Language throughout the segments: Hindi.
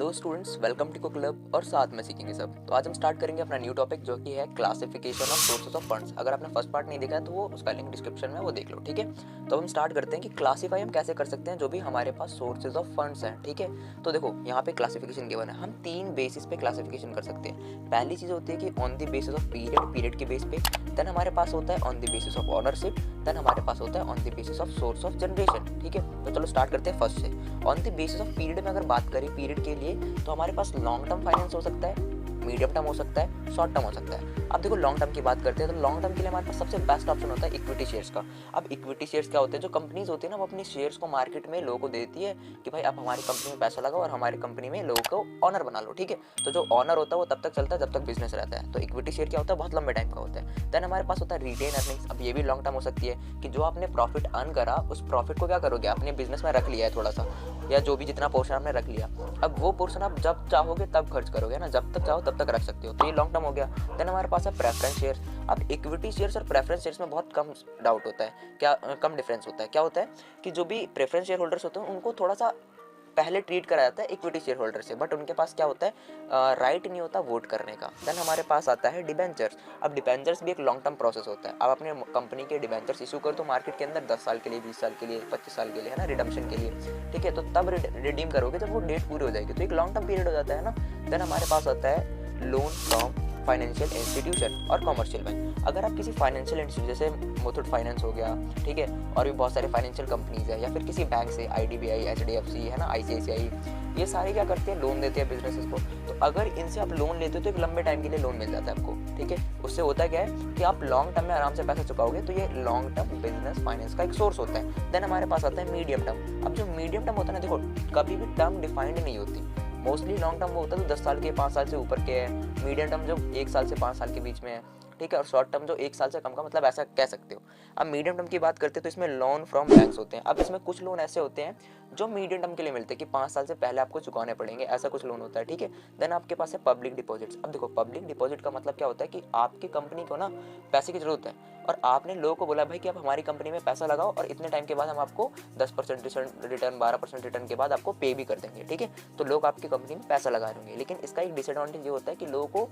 Hello students, welcome to club और साथ में सीखेंगे सब। तो आज हम स्टार्ट करेंगे अपना न्यू टॉपिक जो कि है classification of sources of funds. अगर आपने फर्स्ट पार्ट नहीं देखा है तो वो उसका लिंक डिस्क्रिप्शन में वो देख लो, ठीक है। तो हम स्टार्ट करते हैं कि क्लासीफाई हम कैसे कर सकते हैं जो भी हमारे पास सोर्सेज ऑफ फंड्स हैं, ठीक है। तो देखो यहाँ पे क्लासिफिकेशन गिवन है, हम तीन बेसिस पे क्लासिफिकेशन कर सकते हैं। पहली चीज होती है कि on the basis of period के बेस पे। देन हमारे पास होता है on the basis of ownership. Then हमारे पास होता है on the basis of source of generation, ठीक है। तो चलो स्टार्ट करते हैं फर्स्ट से। On the basis of period में अगर बात करें पीरियड के लिए, तो हमारे पास लॉन्ग टर्म फाइनेंस हो सकता है, मीडियम टर्म हो सकता है, शॉर्ट टर्म हो सकता है। अब देखो लॉन्ग टर्म की बात करते हैं तो लॉन्ग टर्म के लिए हमारे पास सबसे बेस्ट ऑप्शन होता है इक्विटी शेयर्स का। अब इक्विटी शेयर्स क्या होते हैं, जो कंपनीज होती है ना वो अपनी शेयर्स को मार्केट में लोगों को देती है कि भाई आप हमारी कंपनी में पैसा लगाओ और हमारी कंपनी में लोगों को ऑनर बना लो, ठीक है। तो जो ऑनर होता है वो तब तक चलता है जब तक बिजनेस रहता है। तो इक्विटी शेयर क्या होता है, बहुत लंबे टाइम का होता है। देन हमारे पास होता है रिटेन अर्निंग्स। अब ये भी लॉन्ग टर्म हो सकती है कि जो आपने प्रॉफिट अर्न करा उस प्रॉफिट को क्या करोगे, आपने बिजनेस में रख लिया है थोड़ा सा, या जो भी जितना पोर्शन आपने रख लिया, अब वो पोर्शन आप जब चाहोगे तब खर्च करोगे ना, जब तक चाहो तब तक रख सकते हो। तो ये लॉन्ग टर्म हो गया। देन हमारे पास है प्रेफरेंस शेयर। अब इक्विटी शेयर्स और प्रेफरेंस शेयर्स में बहुत कम डाउट होता है, क्या कम डिफरेंस होता है। क्या होता है कि जो भी प्रेफरेंस शेयर होल्डर्स होते हैं उनको थोड़ा सा पहले ट्रीट करा जाता है इक्विटी शेयर होल्डर से, बट उनके पास क्या होता है, राइट नहीं होता वोट करने का। देन हमारे पास आता है डिबेंचर्स। अब डिबेंचर्स भी एक लॉन्ग टर्म प्रोसेस होता है। आप अपने कंपनी के डिबेंचर्स इशू कर दो मार्केट के अंदर 10 साल के लिए, 20 साल के लिए, 25 साल के लिए, है ना, रिडम्पशन के लिए, ठीक है। तो तब रिडीम करोगे जब वो डेट पूरी हो जाएगी, तो एक लॉन्ग टर्म पीरियड हो जाता है ना। देन हमारे पास आता है लोन फ्रॉम फाइनेंशियल इंस्टीट्यूशन और कमर्शियल बैंक। अगर आप किसी फाइनेंशियल इंस्टीट्यूशन जैसे मुथूट फाइनेंस हो गया, ठीक है, और भी बहुत सारे फाइनेंशियल कंपनीज है, या फिर किसी बैंक से IDBI, HDFC, है ना, ICICI, ये सारे क्या करते हैं, लोन देते हैं बिजनेसेस को। तो अगर इनसे आप लोन लेते हो तो एक लंबे टाइम के लिए लोन मिल जाता है आपको, ठीक है। उससे होता क्या है कि आप लॉन्ग टर्म में आराम से पैसा चुकाओगे, तो ये लॉन्ग टर्म बिजनेस फाइनेंस का एक सोर्स होता है। देन हमारे पास आता है मीडियम टर्म। अब जो मीडियम टर्म होता है ना, देखो कभी भी टर्म डिफाइंड नहीं होती। मोस्टली लॉन्ग टर्म वो होता है तो 10 साल के, 5 साल से ऊपर के है। मीडियम टर्म जो 1 साल से 5 साल के बीच में है, ठीक है। और शॉर्ट टर्म जो 1 साल से कम का, मतलब ऐसा कह सकते हो। अब मीडियम टर्म की बात करते हैं तो इसमें लोन फ्रॉम बैंक्स होते हैं। अब इसमें कुछ लोन ऐसे होते हैं जो मीडियम टर्म के लिए मिलते हैं कि 5 साल से पहले आपको चुकाने पड़ेंगे, ऐसा कुछ लोन होता है, ठीक है। देन आपके पास है पब्लिक डिपॉजिट्स। अब देखो पब्लिक डिपॉजिट का मतलब क्या होता है कि आपकी कंपनी को ना पैसे की जरूरत है और आपने लोगों को बोला भाई कि आप हमारी कंपनी में पैसा लगाओ और इतने टाइम के बाद हम आपको 10% रिटर्न, 12% रिटर्न के बाद आपको पे भी कर देंगे, ठीक है। तो लोग आपकी कंपनी में पैसा लगा रहे होंगे, लेकिन इसका एक डिसएडवांटेज ये होता है कि लोगों को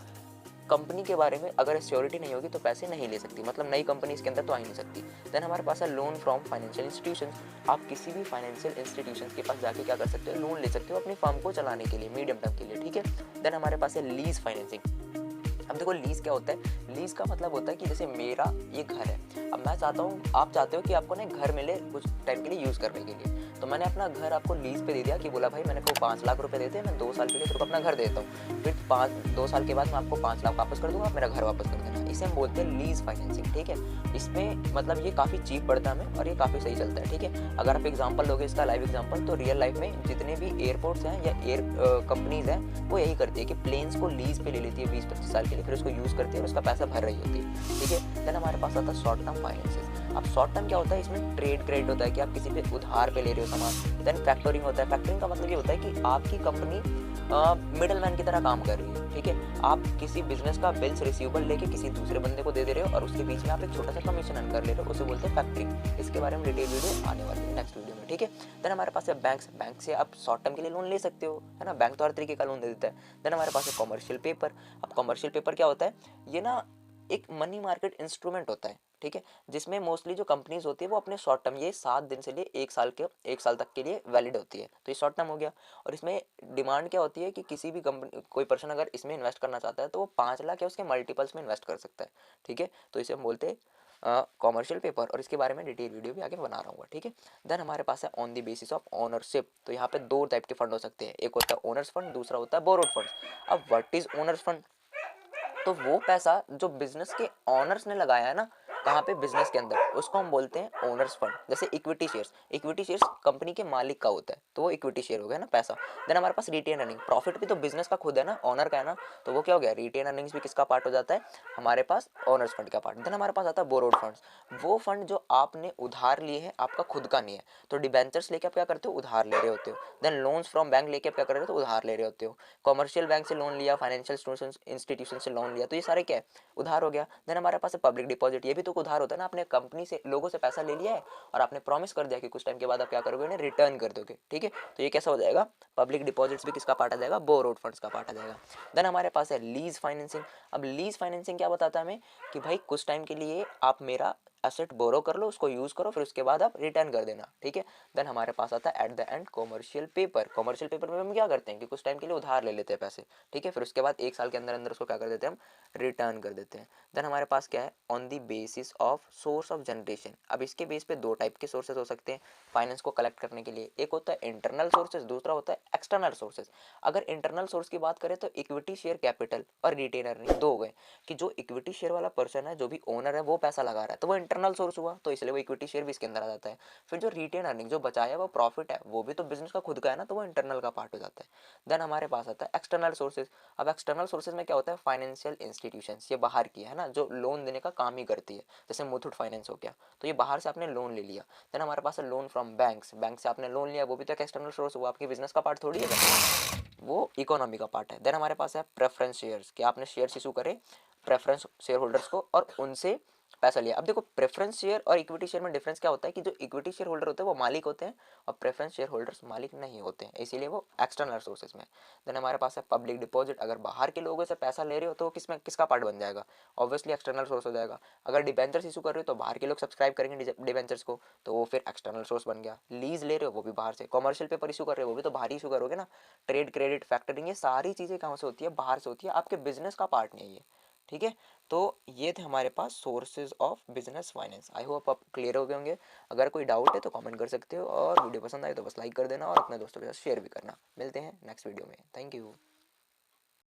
कंपनी के बारे में अगर श्योरिटी नहीं होगी तो पैसे नहीं ले सकती, मतलब नई कंपनी इसके अंदर तो आ ही नहीं सकती। देन हमारे पास है लोन फ्रॉम फाइनेंशियल इंस्टीट्यूशंस। आप किसी भी फाइनेंशियल इंस्टीट्यूशंस के पास जाके क्या कर सकते हो, लोन ले सकते हो अपनी फर्म को चलाने के लिए, मीडियम टर्म के लिए, ठीक है। देन हमारे पास है लीज फाइनेंसिंग। अब देखो लीज क्या होता है, लीज का मतलब होता है कि जैसे मेरा ये घर है, अब मैं चाहता हूँ, आप चाहते हो कि आपको ना घर मिले कुछ टाइम के लिए यूज़ करने के लिए, तो मैंने अपना घर आपको लीज पे दे दिया कि बोला भाई मैंने को 5 लाख रुपए देते हैं, मैं 2 साल के लिए तेरे को अपना घर देता हूँ, फिर 2 साल के बाद मैं आपको 5 लाख वापस कर दूंगा, आप मेरा घर वापस कर देना। इसे हम बोलते हैं लीज फाइनेंसिंग, ठीक है। इसमें मतलब ये काफ़ी चीप पड़ता है हमें और ये काफ़ी सही चलता है, ठीक है। अगर आप एग्जाम्पल लोगे इसका, लाइव एग्जाम्पल, तो रियल लाइफ में जितने भी एयरपोर्ट्स हैं या एयर कंपनीज हैं वो यही करती है कि प्लेन्स को लीज पे ले लेती है 20-25 साल के लिए, फिर उसको यूज़ करती है और उसका पैसा भर रही होती है, ठीक है। देन हमारे पास आता है शॉर्ट टर्म फाइनेंसेस। अब शॉर्ट टर्म क्या होता है, इसमें ट्रेड क्रेडिट होता है कि आप किसी पे उधार पे ले रहे हो सामान। देन फैक्टरिंग होता है। फैक्टरिंग का मतलब ये होता है कि आपकी कंपनी मिडलमैन की तरह काम कर रही है, ठीक है। आप किसी बिजनेस का बिल्स रिसीवेबल लेके किसी दूसरे बंदे को दे रहे हो और उसके बीच में आप एक छोटा सा कमीशन अर्न कर ले रहे हो, उसे बोलते हैं फैक्टरिंग। इसके बारे में डिटेल वीडियो आने वाली है नेक्स्ट वीडियो में, ठीक है। देन हमारे पास है बैंक्स। बैंक से आप शॉर्ट टर्म के लिए लोन ले सकते हो, है ना, बैंक तो हर तरीके का लोन दे देता है। देन हमारे पास है कॉमर्शियल पेपर। अब कॉमर्शियल पेपर क्या होता है, ये ना एक मनी मार्केट इंस्ट्रूमेंट होता है, ठीक है, जिसमें मोस्टली जो कंपनीज होती है वो अपने शॉर्ट टर्म, ये 7 दिन से लिए 1 साल तक के लिए वैलिड होती है, तो ये शॉर्ट टर्म हो गया। और इसमें डिमांड क्या होती है कि किसी भी कंपनी, कोई पर्सन अगर इसमें इन्वेस्ट करना चाहता है तो वो 5 लाख या उसके मल्टीपल्स में इन्वेस्ट कर सकता है, ठीक है। तो इसे हम बोलते हैं कॉमर्शियल पेपर, और इसके बारे में डिटेल वीडियो भी आगे बना रहा हूँ, ठीक है। देन हमारे पास है on the basis of ownership. तो यहाँ पे 2 टाइप के फंड हो सकते हैं, एक होता है ओनर्स फंड, दूसरा होता है बोरोड फंड। अब व्हाट इज ओनर्स फंड, तो वो पैसा जो बिजनेस के ऑनर्स ने लगाया है ना, कहाँ पे, बिजनेस के अंदर, उसको हम बोलते हैं ओनर्स फंड। जैसे equity shares, equity shares company के मालिक का होता है तो वो इक्विटी शेयर हो गया ना पैसा। देन हमारे पास रिटेन अर्निंग, प्रॉफिट भी तो बिजनेस का खुद है ना, ऑनर का है ना, तो वो क्या हो गया, रिटेन अर्निंग्स भी किसका पार्ट हो जाता है, हमारे पास ओनर्स फंड का पार्ट। देन हमारे पास आता है बोरोड फंड्स, वो फंड जो आपने उधार लिए हैं, आपका खुद का नहीं है, तो डिबेंचर्स लेके आप क्या करते हो, उधार ले रहे होते हो। देन लोन्स फ्रॉम बैंक लेके आप क्या कर रहे हो, तो उधार ले रहे होते हो। कॉमर्शियल बैंक से लोन लिया, फाइनेंशियल इंस्टीट्यूशन से लोन लिया, तो ये सारे क्या है, उधार हो गया। देन हमारे पास है पब्लिक डिपॉजिट, ये भी तो फालतू का उधार होता है ना, आपने कंपनी से, लोगों से पैसा ले लिया है और आपने प्रॉमिस कर दिया कि कुछ टाइम के बाद आप क्या करोगे, उन्हें रिटर्न कर दोगे, ठीक है। तो ये कैसा हो जाएगा, पब्लिक डिपॉजिट्स भी किसका पार्ट आ जाएगा, बोरोड फंड्स का पार्ट आ जाएगा। देन हमारे पास है लीज फाइनेंसिंग। अब लीज फाइनेंसिंग क्या बताता है हमें कि भाई कुछ टाइम के लिए आप मेरा एसेट बोरो कर लो, उसको यूज करो, फिर उसके बाद आप रिटर्न कर देना, ठीक है। देन हमारे पास आता है at the end commercial paper. Commercial paper में हम क्या करते हैं कि कुछ टाइम के लिए उधार ले लेते हैं पैसे, ठीक है, फिर उसके बाद 1 साल के अंदर अंदर उसको क्या कर देते हैं, हम रिटर्न कर देते हैं। देन हमारे पास क्या है, on the basis of source of generation. अब इसके बेस पे दो टाइप के सोर्सेज हो सकते हैं फाइनेंस को कलेक्ट करने के लिए, एक होता है इंटरनल सोर्सेज, दूसरा होता है एक्सटर्नल सोर्सेज। अगर इंटरनल सोर्स की बात करें तो इक्विटी शेयर कैपिटल और रिटेन अर्निंग दो हो गए, कि जो इक्विटी शेयर वाला पर्सन है, जो भी ओनर है, वो पैसा लगा रहा है तो वो इंटरनल सोर्स हुआ, तो इसलिए वो इक्विटी शेयर भी इसके अंदर आ जाता है। फिर जो रिटेन अर्निंग जो बचाया वो प्रॉफिट है, वो भी तो बिजनेस का खुद का है ना, तो वो इंटरनल का पार्ट हो जाता है। देन हमारे पास आता है एक्सटर्नल सोर्सेज। अब एक्सटर्नल सोर्सेज में क्या होता है, फाइनेंशियल इंस्टीट्यूशंस, ये बाहर की है ना, जो लोन देने का काम ही करती है, जैसे मुथूट फाइनेंस हो गया, तो ये बाहर से आपने लोन ले लिया। देन हमारे पास है लोन फ्रॉम बैंक्स, बैंक से आपने लोन लिया, वो भी तो एक एक्सटर्नल सोर्स हुआ, आपके बिजनेस का पार्ट थोड़ी है, वो इकोनॉमी का पार्ट है। देन हमारे पास है प्रेफरेंस शेयर्स, कि आपने शेयर्स इशू करे प्रेफरेंस शेयर होल्डर्स को और उनसे पैसा लिया। अब देखो प्रेफरेंस शेयर और इक्विटी शेयर में डिफरेंस क्या होता है कि जो इक्विटी शेयर होल्डर होते हैं वो मालिक होते हैं और प्रेफरेंस शेयर होल्डर्स मालिक नहीं होते हैं, इसीलिए वो एक्सटर्नल सोर्सेज में। देन हमारे पास है पब्लिक डिपॉजिट। अगर बाहर के लोगों से पैसा ले रहे हो तो वो किसमें, किसका पार्ट बन जाएगा, ऑब्वियसली एक्सटर्नल सोर्स हो जाएगा। अगर डिबेंचर्स इशू कर रहे हो तो बाहर के लोग सब्सक्राइब करेंगे डिबेंचर्स को, तो वो फिर एक्सटर्नल सोर्स बन गया। लीज ले रहे हो वो भी बाहर से, कॉमर्शियल पेपर इशू कर रहे हो वो भी तो बाहर ही इशू करोगे ना। ट्रेड क्रेडिट फैक्टरिंग, ये सारी चीज़ें कहाँ से होती है, बाहर से होती है, आपके बिजनेस का पार्ट नहीं है ये, ठीक है। तो ये थे हमारे पास sources of business finance. I hope आप क्लियर हो गए होंगे। अगर कोई डाउट है तो कमेंट कर सकते हो, और वीडियो पसंद आए तो बस लाइक कर देना और अपने दोस्तों के साथ शेयर भी करना। मिलते हैं नेक्स्ट वीडियो में, थैंक यू।